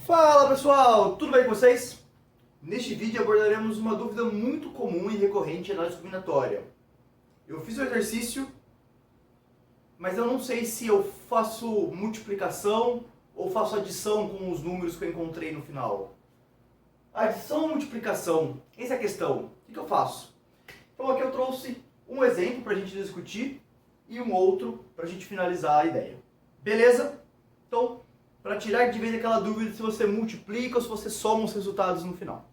Fala pessoal, tudo bem com vocês? Neste vídeo abordaremos uma dúvida muito comum e recorrente em análise combinatória. Eu fiz o exercício, mas eu não sei se eu faço multiplicação ou faço adição com os números que eu encontrei no final. Adição ou multiplicação? Essa é a questão. O que eu faço? Então aqui eu trouxe um exemplo para a gente discutir e um outro para a gente finalizar a ideia. Beleza? Então, para tirar de vez aquela dúvida se você multiplica ou se você soma os resultados no final.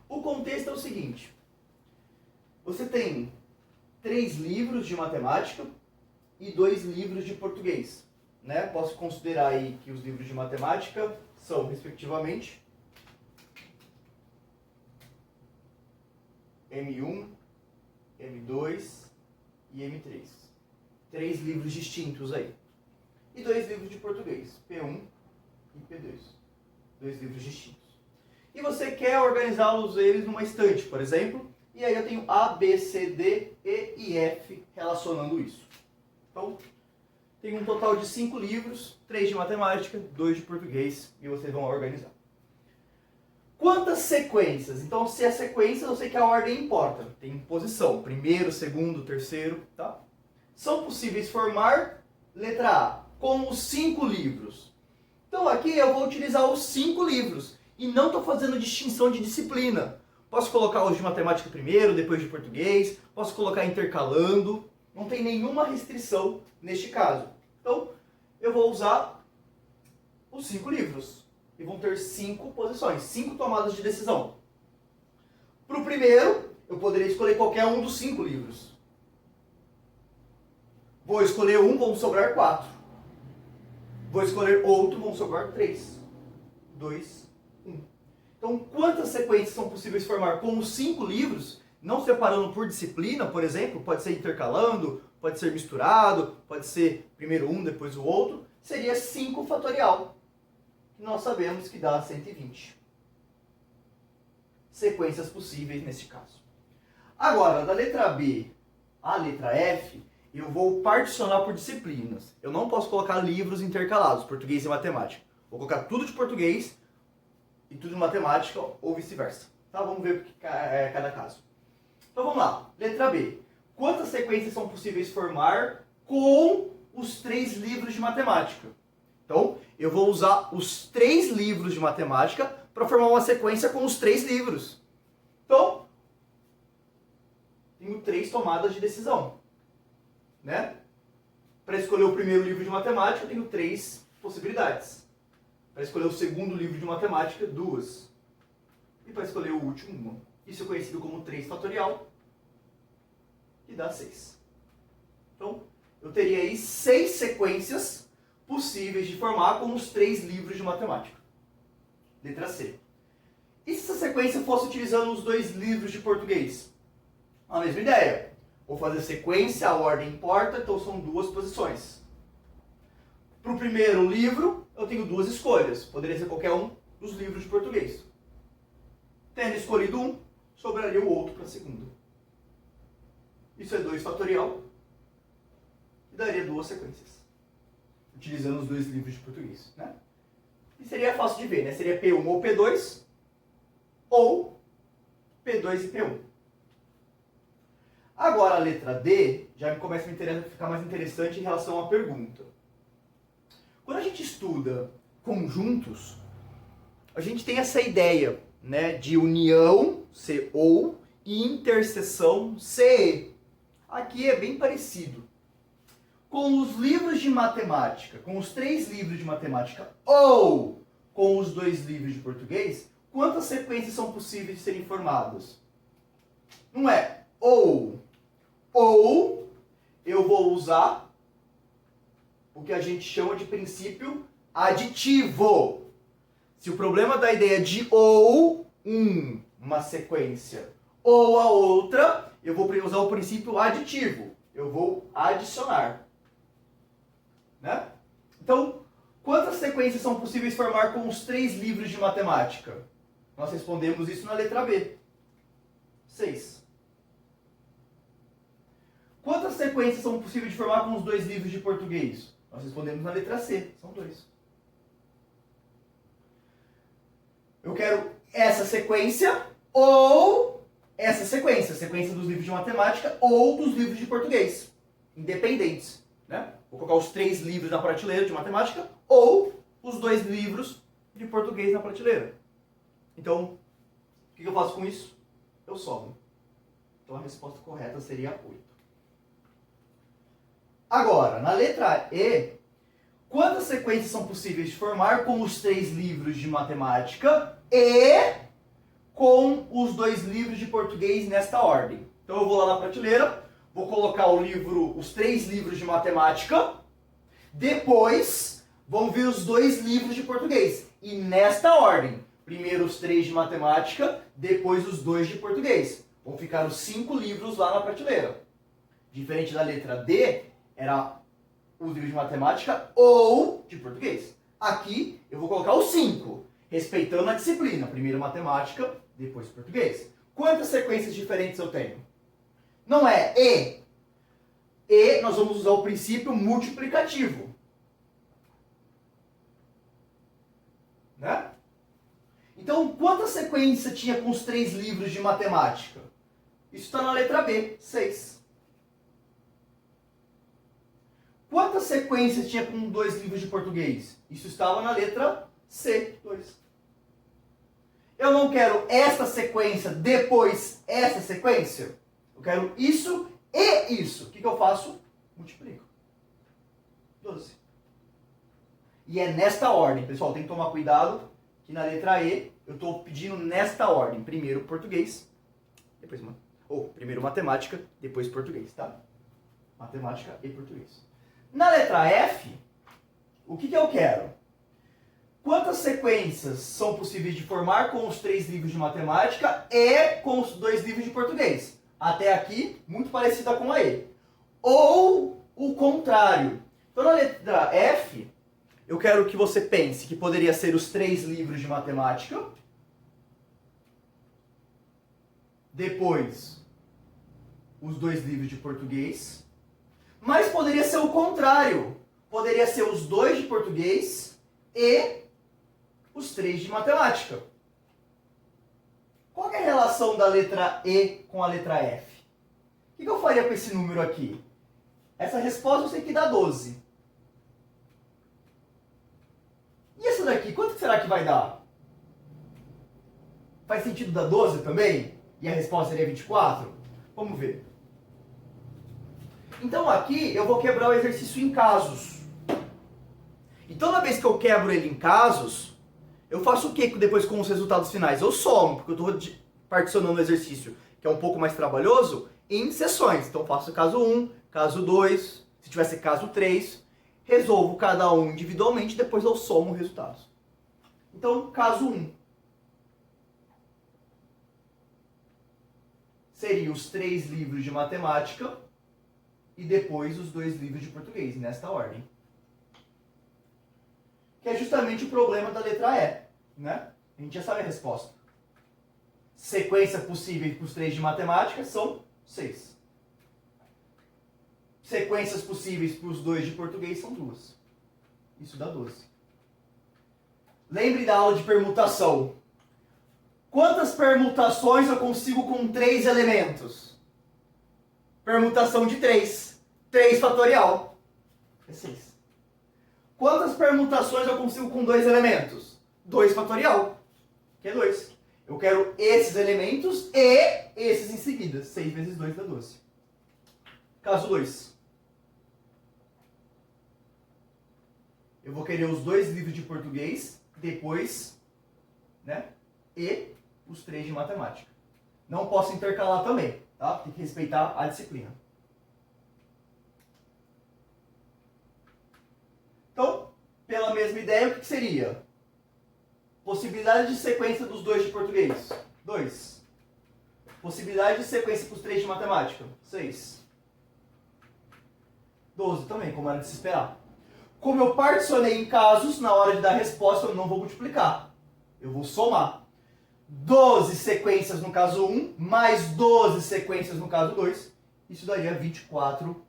O contexto é o seguinte. Você tem 3 livros de matemática e 2 livros de português. Né? Posso considerar aí que os livros de matemática são, respectivamente, M1, M2 e M3. 3 livros distintos aí. E 2 livros de português, P1 e P2. 2 livros distintos. E você quer organizá-los eles numa estante, por exemplo, e aí eu tenho A, B, C, D, E e F relacionando isso. Então, tem um total de 5 livros, 3 de matemática, 2 de português, e vocês vão organizar. Quantas sequências? Então, se é sequência, eu sei que a ordem importa. Tem posição, primeiro, segundo, terceiro, tá? São possíveis formar, letra A, com os 5 livros. Então aqui eu vou utilizar os 5 livros e não estou fazendo distinção de disciplina. Posso colocar os de matemática primeiro, depois de português, posso colocar intercalando, não tem nenhuma restrição neste caso. Então eu vou usar os 5 livros e vão ter 5 posições, 5 tomadas de decisão. Para o primeiro, eu poderia escolher qualquer um dos 5 livros. Vou escolher um, vão sobrar 4. Vou escolher outro, vão sobrar 3, 2, 1. Então, quantas sequências são possíveis formar com os 5 livros, não separando por disciplina, por exemplo, pode ser intercalando, pode ser misturado, pode ser primeiro um, depois o outro, seria 5 fatorial, que nós sabemos que dá 120. Sequências possíveis neste caso. Agora, da letra B à letra F, eu vou particionar por disciplinas. Eu não posso colocar livros intercalados, português e matemática. Vou colocar tudo de português e tudo de matemática ou vice-versa. Tá? Vamos ver o que é cada caso. Então vamos lá. Letra B. Quantas sequências são possíveis formar com os 3 livros de matemática? Então, eu vou usar os 3 livros de matemática para formar uma sequência com os 3 livros. Então, tenho 3 tomadas de decisão. Né? Para escolher o primeiro livro de matemática, eu tenho 3 possibilidades. Para escolher o segundo livro de matemática, 2. E para escolher o último, 1. Isso é conhecido como 3 fatorial, que dá 6. Então, eu teria aí 6 sequências possíveis de formar com os 3 livros de matemática. Letra C. E se essa sequência fosse utilizando os 2 livros de português? A mesma ideia. Vou fazer sequência, a ordem importa, então são 2 posições. Para o primeiro livro, eu tenho 2 escolhas. Poderia ser qualquer um dos livros de português. Tendo escolhido um, sobraria o outro para a segunda. Isso é 2 fatorial. E daria 2 sequências. Utilizando os 2 livros de português. Né? E seria fácil de ver, né? Seria P1 ou P2, ou P2 e P1. Agora a letra D já começa a ficar mais interessante em relação à pergunta. Quando a gente estuda conjuntos, a gente tem essa ideia, né, de união, C-ou, e interseção, C-e. Aqui é bem parecido. Com os livros de matemática, com os 3 livros de matemática ou com os 2 livros de português, quantas sequências são possíveis de serem formadas? Não é ou eu vou usar o que a gente chama de princípio aditivo. Se o problema da ideia de ou uma sequência ou a outra, eu vou usar o princípio aditivo. Eu vou adicionar. Né? Então, quantas sequências são possíveis formar com os 3 livros de matemática? Nós respondemos isso na letra B. 6. Quantas sequências são possíveis de formar com os 2 livros de português? Nós respondemos na letra C, são 2. sequência ou essa sequência. A sequência dos livros de matemática ou dos livros de português. Independentes. Né? Vou colocar os 3 livros na prateleira de matemática ou os 2 livros de português na prateleira. Então, o que eu faço com isso? Eu somo. Então a resposta correta seria 8. Agora, na letra E, quantas sequências são possíveis de formar com os 3 livros de matemática e com os 2 livros de português nesta ordem? Então eu vou lá na prateleira, vou colocar os 3 livros de matemática, depois vão vir os 2 livros de português. E nesta ordem, primeiro os 3 de matemática, depois os 2 de português. Vão ficar os 5 livros lá na prateleira. Diferente da letra D, era os livros de matemática ou de português. Aqui eu vou colocar os 5, respeitando a disciplina. Primeiro matemática, depois português. Quantas sequências diferentes eu tenho? Não é E. E nós vamos usar o princípio multiplicativo. Né? Então, quantas sequências tinha com os 3 livros de matemática? Isso está na letra B, 6. Quantas sequências tinha com 2 livros de português? Isso estava na letra C, 2. Eu não quero esta sequência depois essa sequência. Eu quero isso e isso. O que eu faço? Multiplico. 12. E é nesta ordem, pessoal. Tem que tomar cuidado que na letra E eu estou pedindo nesta ordem. Primeiro português, depois primeiro matemática, depois português, tá? Matemática e português. Na letra F, o que eu quero? Quantas sequências são possíveis de formar com os 3 livros de matemática e com os 2 livros de português? Até aqui, muito parecida com a E. Ou o contrário. Então, na letra F, eu quero que você pense que poderia ser os 3 livros de matemática, depois os 2 livros de português, mas poderia ser o contrário. Poderia ser os 2 de português e os 3 de matemática. Qual é a relação da letra E com a letra F? O que eu faria com esse número aqui? Essa resposta eu sei que dá 12. E essa daqui, quanto será que vai dar? Faz sentido dar 12 também? E a resposta seria 24? Vamos ver. Então aqui eu vou quebrar o exercício em casos. E toda vez que eu quebro ele em casos, eu faço o que depois com os resultados finais? Eu somo, porque eu estou particionando o exercício, que é um pouco mais trabalhoso, em seções. Então eu faço caso 1, caso 2, se tivesse caso 3, resolvo cada um individualmente, depois eu somo os resultados. Então, caso 1. Seria os 3 livros de matemática e depois os 2 livros de português, nesta ordem. Que é justamente o problema da letra E, né? A gente já sabe a resposta. Sequência possível para os 3 de matemática são 6. Sequências possíveis para os 2 de português são 2. Isso dá 12. Lembre da aula de permutação. Quantas permutações eu consigo com 3 elementos? Permutação de 3. 3 fatorial. É 6. Quantas permutações eu consigo com 2 elementos? 2 fatorial. Que é 2. Eu quero esses elementos e esses em seguida. 6 vezes 2 dá 12. Caso 2. Eu vou querer os 2 livros de português, depois, né? E os 3 de matemática. Não posso intercalar também, tá? Tem que respeitar a disciplina. Então, pela mesma ideia, o que seria? Possibilidade de sequência dos 2 de português. 2. Possibilidade de sequência para os 3 de matemática. 6. 12 também, como era de se esperar. Como eu particionei em casos, na hora de dar resposta eu não vou multiplicar. Eu vou somar. 12 sequências no caso 1, mais 12 sequências no caso 2. Isso daria 24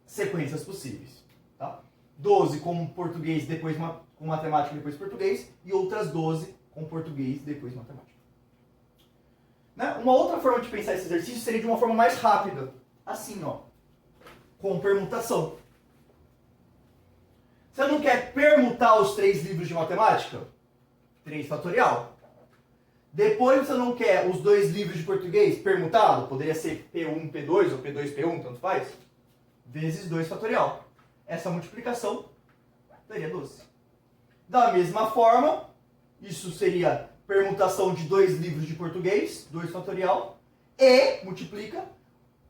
sequências possíveis. Tá? 12 com português, depois com matemática, depois português. E outras 12 com português, depois matemática. Né? Uma outra forma de pensar esse exercício seria de uma forma mais rápida. Assim, ó. Com permutação. Você não quer permutar os 3 livros de matemática? 3 fatorial. Depois você não quer os 2 livros de português permutado? Poderia ser P1, P2 ou P2, P1, tanto faz. Vezes 2 fatorial. Essa multiplicação daria 12. Da mesma forma, isso seria permutação de 2 livros de português, 2 fatorial, e multiplica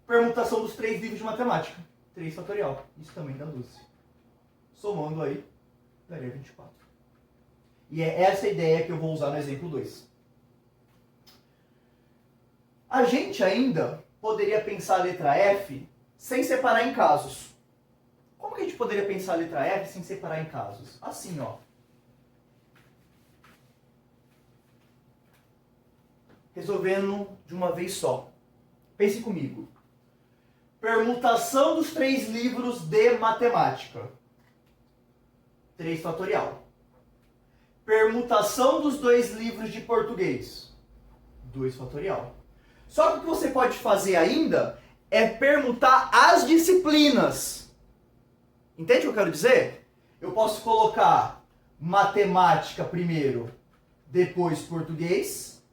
permutação dos 3 livros de matemática, 3 fatorial. Isso também dá 12. Somando aí, daria 24. E é essa a ideia que eu vou usar no exemplo 2. A gente ainda poderia pensar a letra F sem separar em casos. Como que a gente poderia pensar a letra F sem separar em casos? Assim, ó. Resolvendo de uma vez só. Pense comigo. Permutação dos 3 livros de matemática. 3 fatorial. Permutação dos 2 livros de português. 2 fatorial. Só que o que você pode fazer ainda é permutar as disciplinas. Entende o que eu quero dizer? Eu posso colocar matemática primeiro, depois português.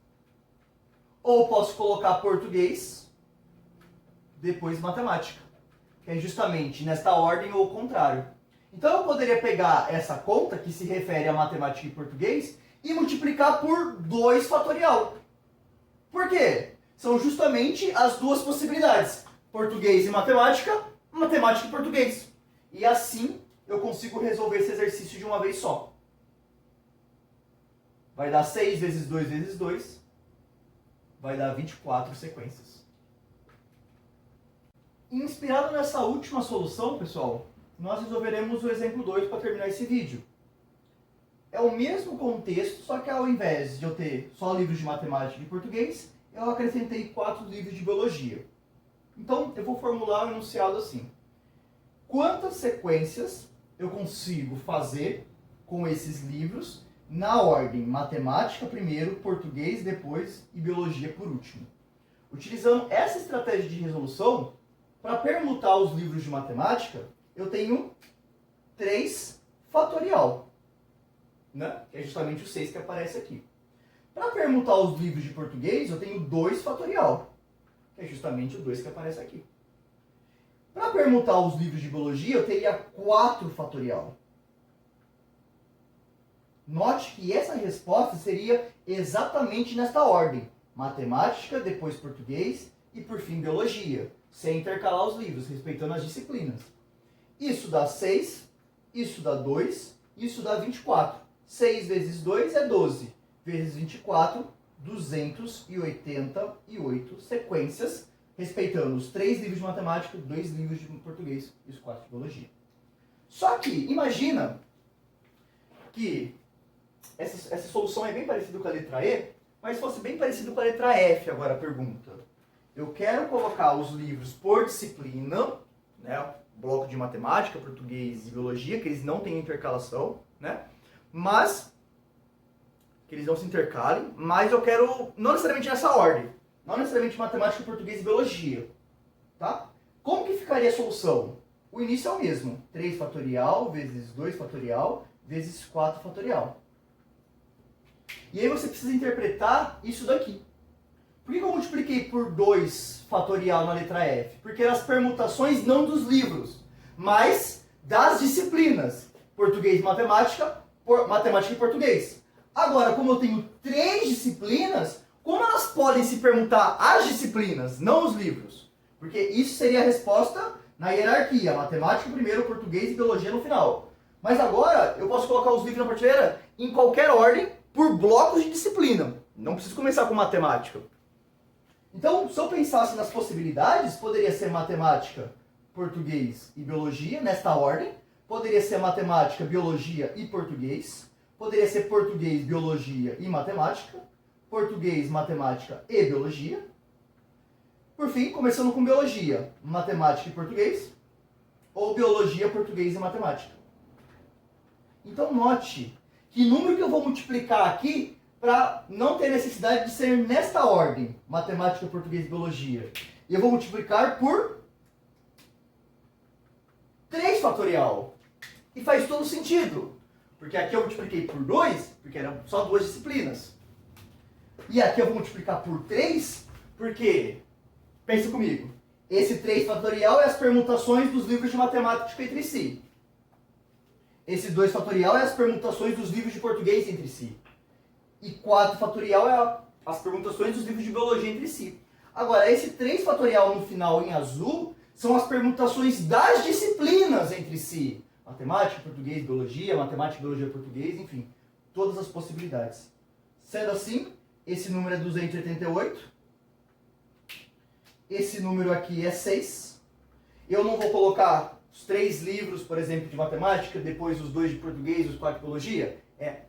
Ou posso colocar português, depois matemática. Que é justamente nesta ordem ou o contrário. Então eu poderia pegar essa conta, que se refere a matemática e português, e multiplicar por 2 fatorial. Por quê? São justamente as duas possibilidades. Português e matemática, matemática e português. E assim eu consigo resolver esse exercício de uma vez só. Vai dar 6 vezes 2 vezes 2. Vai dar 24 sequências. Inspirado nessa última solução, pessoal, nós resolveremos o exemplo 2 para terminar esse vídeo. É o mesmo contexto, só que ao invés de eu ter só livros de matemática e português, eu acrescentei 4 livros de biologia. Então, eu vou formular o enunciado assim. Quantas sequências eu consigo fazer com esses livros na ordem matemática primeiro, português depois e biologia por último? Utilizando essa estratégia de resolução, para permutar os livros de matemática, eu tenho 3 fatorial, né? Que é justamente o 6 que aparece aqui. Para permutar os livros de português, eu tenho 2 fatorial, que é justamente o 2 que aparece aqui. Para permutar os livros de biologia, eu teria 4 fatorial. Note que essa resposta seria exatamente nesta ordem. Matemática, depois português e por fim biologia, sem intercalar os livros, respeitando as disciplinas. Isso dá 6, isso dá 2, isso dá 24. 6 vezes 2 é 12. Vezes 24, 288 sequências, respeitando os 3 livros de matemática, 2 livros de português e os 4 de biologia. Só que, imagina que essa solução é bem parecida com a letra E, mas fosse bem parecido com a letra F agora a pergunta. Eu quero colocar os livros por disciplina, né, bloco de matemática, português e biologia, que eles não têm intercalação, né, mas que eles não se intercalem, mas eu quero, não necessariamente nessa ordem, não necessariamente matemática, português e biologia, tá? Como que ficaria a solução? O início é o mesmo, 3 fatorial vezes 2 fatorial vezes 4 fatorial. E aí você precisa interpretar isso daqui. Por que eu multipliquei por 2 fatorial na letra F? Porque eram as permutações não dos livros, mas das disciplinas, português e matemática, matemática e português. Agora, como eu tenho 3 disciplinas, como elas podem se permutar as disciplinas, não os livros? Porque isso seria a resposta na hierarquia. Matemática primeiro, português e biologia no final. Mas agora eu posso colocar os livros na prateleira em qualquer ordem por blocos de disciplina. Não preciso começar com matemática. Então, se eu pensasse nas possibilidades, poderia ser matemática, português e biologia, nesta ordem. Poderia ser matemática, biologia e português. Poderia ser português, biologia e matemática. Português, matemática e biologia. Por fim, começando com biologia, matemática e português. Ou biologia, português e matemática. Então note que o número que eu vou multiplicar aqui para não ter necessidade de ser nesta ordem, matemática, português e biologia. E eu vou multiplicar por 3 fatorial. E faz todo sentido. Porque aqui eu multipliquei por 2, porque eram só 2 disciplinas. E aqui eu vou multiplicar por 3, porque, pensa comigo, esse 3 fatorial é as permutações dos livros de matemática entre si. Esse 2 fatorial é as permutações dos livros de português entre si. E 4 fatorial é as permutações dos livros de biologia entre si. Agora, esse 3 fatorial no final em azul são as permutações das disciplinas entre si. Matemática, português, biologia, matemática, biologia, português, enfim. Todas as possibilidades. Sendo assim, esse número é 288. Esse número aqui é 6. Eu não vou colocar os 3 livros, por exemplo, de matemática, depois os 2 de português, os 4 de biologia. É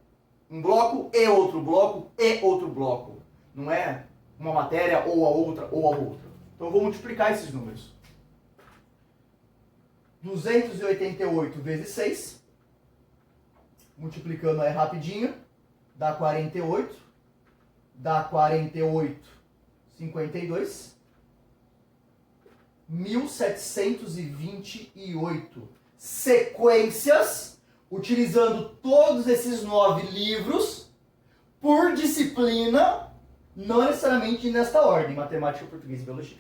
um bloco e outro bloco e outro bloco. Não é uma matéria ou a outra ou a outra. Então eu vou multiplicar esses números. 288 vezes 6. Multiplicando aí rapidinho. Dá 48. Dá 48, 52. 1728 sequências, utilizando todos esses 9 livros por disciplina, não necessariamente nesta ordem, matemática, português e biologia.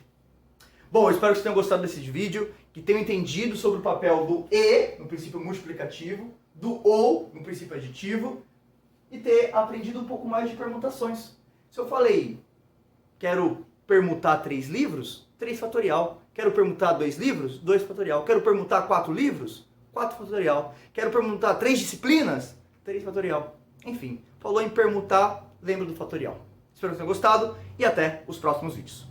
Bom, eu espero que vocês tenham gostado desse vídeo, que tenham entendido sobre o papel do e no princípio multiplicativo, do ou no princípio aditivo, e ter aprendido um pouco mais de permutações. Se eu falei, quero permutar 3 livros, 3 fatorial. Quero permutar 2 livros, 2 fatorial. Quero permutar 4 livros, 4 fatorial. Quero permutar 3 disciplinas, 3 fatorial. Enfim, falou em permutar, lembra do fatorial. Espero que tenham gostado e até os próximos vídeos.